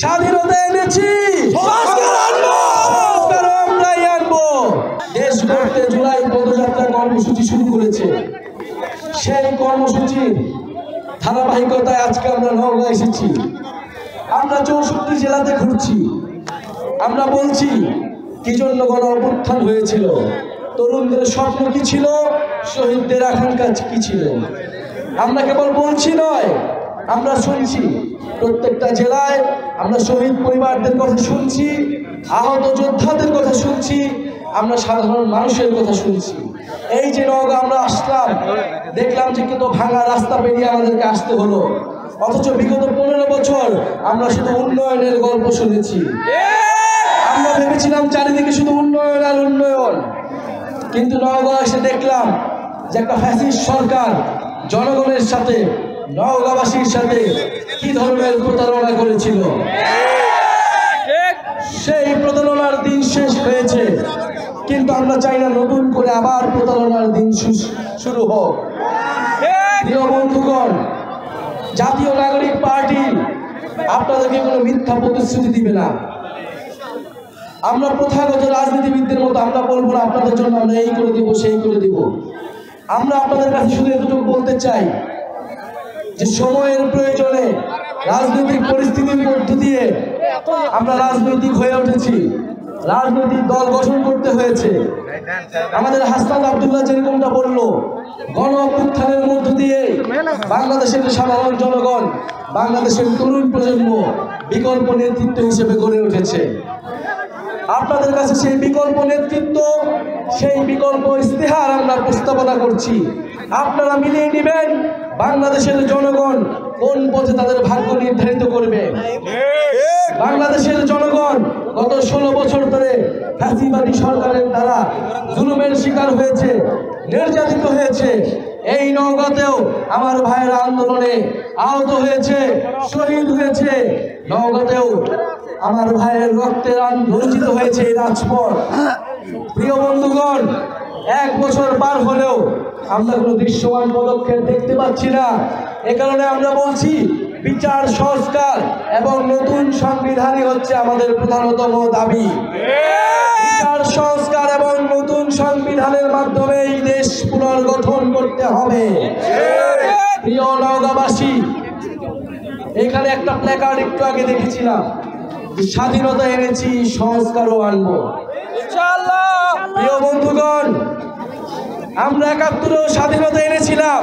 স্বাধীনতা এনেছি, সংস্কার আমরাই আনবো। দেশ গড়তে জুলাই পদযাত্রা কর্মসূচি শুরু করেছে। সেই কর্মসূচির ধারাবাহিকতায় আজকে আমরা নওগাঁ এসেছি। আমরা 64 জেলাতে ঘুরছি। আমরা বলছি কি জন্য গণ অভ্যুত্থান হয়েছিল, তরুণদের স্বপ্ন কি ছিল, শহীদদের আকাঙ্ক্ষা কি ছিল। আমরা কেবল বলছি নয়, আমরা শুনছি। প্রত্যেকটা জেলায় আমরা শহীদ পরিবারদের কথা শুনছি, আহত যোদ্ধাদের কথা শুনছি, আমরা সাধারণ মানুষের কথা শুনছি। এই যে নওগাঁ আমরা আসলাম, দেখলাম যে কত ভাঙা রাস্তা পেরিয়ে আমাদেরকে আসতে হলো, অথচ বিগত 15 বছর আমরা শুধু উন্নয়নের গল্প শুনেছি। আমরা ভেবেছিলাম চারিদিকে শুধু উন্নয়ন আর উন্নয়ন, কিন্তু নওগাঁ এসে দেখলাম যে একটা ফ্যাসিস্ট সরকার জনগণের সাথে, নওগাঁবাসীর সাথে কি ধরনের প্রতারণা করেছিল। সেই প্রতারণার দিন শেষ হয়েছে, কিন্তু আমরা চাই না নতুন করে আবার প্রতারণার দিন শুরু হোক। প্রিয় বন্ধুগণ, জাতীয় নাগরিক পার্টি আপনাদেরকে কোনো মিথ্যা প্রতিশ্রুতি দিবে না। আমরা প্রথাগত রাজনীতিবিদদের মতো আমরা বলবো না আপনাদের জন্য আমরা এই করে দিব, সেই করে দিব। আমরা আপনাদের কাছে শুধু এতটুকু বলতে চাই যে সময়ের প্রয়োজনে, রাজনৈতিক পরিস্থিতির মধ্য দিয়ে আমরা রাজনৈতিক হয়ে উঠেছি, রাজনৈতিক দল গঠন করতে হয়েছে। আমাদের হাসনাত আব্দুল্লাহ যেরকমটা বললো, গণ অভ্যুত্থানের মধ্য দিয়ে বাংলাদেশের সাধারণ জনগণ, বাংলাদেশের তরুণ প্রজন্ম বিকল্প নেতৃত্ব হিসেবে গড়ে উঠেছে। আপনাদের কাছে সেই বিকল্প নেতৃত্ব, সেই বিকল্প ইস্তেহার আমরা প্রস্তাবনা করছি। আপনারা মিলিয়ে নেবেন বাংলাদেশের জনগণ কোন পথে তাদের ভাগ্য নির্ধারিত করবে। বাংলাদেশের জনগণ গত 16 বছর ধরে ফ্যাসিবাদী সরকারের দ্বারা জুলুমের শিকার হয়েছে, নির্যাতিত হয়েছে। এই নওগাঁতেও আমার ভাইয়েরা আন্দোলনে আহত হয়েছে, শহীদ হয়েছে। নওগাঁতেও আমার ভাইয়ের রক্তের রঞ্জিত হয়েছে এই রাজপথ। প্রিয় বন্ধুগণ, 1 বছর পার হলেও আমরা কোনো দৃশ্যমান পদক্ষেপ দেখতে পাচ্ছি না। এ কারণে আমরা বলছি বিচার সংস্কার এবং নতুন সংবিধানই হচ্ছে আমাদের প্রধানতম দাবি। বিচার সংস্কার এবং নতুন সংবিধানের মাধ্যমে এই দেশ পুনর্গঠন করতে হবে। প্রিয় নওগাঁবাসী, এখানে একটা প্ল্যাকার্ড একটু আগে দেখেছিলাম, স্বাধীনতা এনেছি, সংস্কারও আনবো ইনশাআল্লাহ। প্রিয় বন্ধুগণ, আমরা 71-এও স্বাধীনতা এনেছিলাম,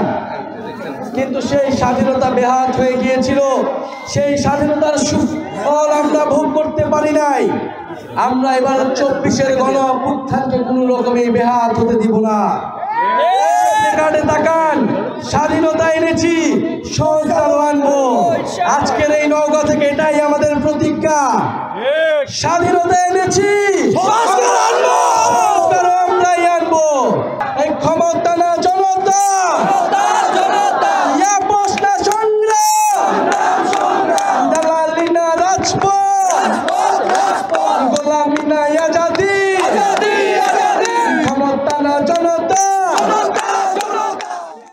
কিন্তু সেই স্বাধীনতা বেহাত হয়ে গিয়েছিল। সেই স্বাধীনতার সুফল আমরা ভোগ করতে পারি নাই। আমরা এবার 24-এর গণ অভ্যুত্থানকে কোনো রকমে বেহাত হতে দিব না। প্ল্যাকার্ডে তাকান,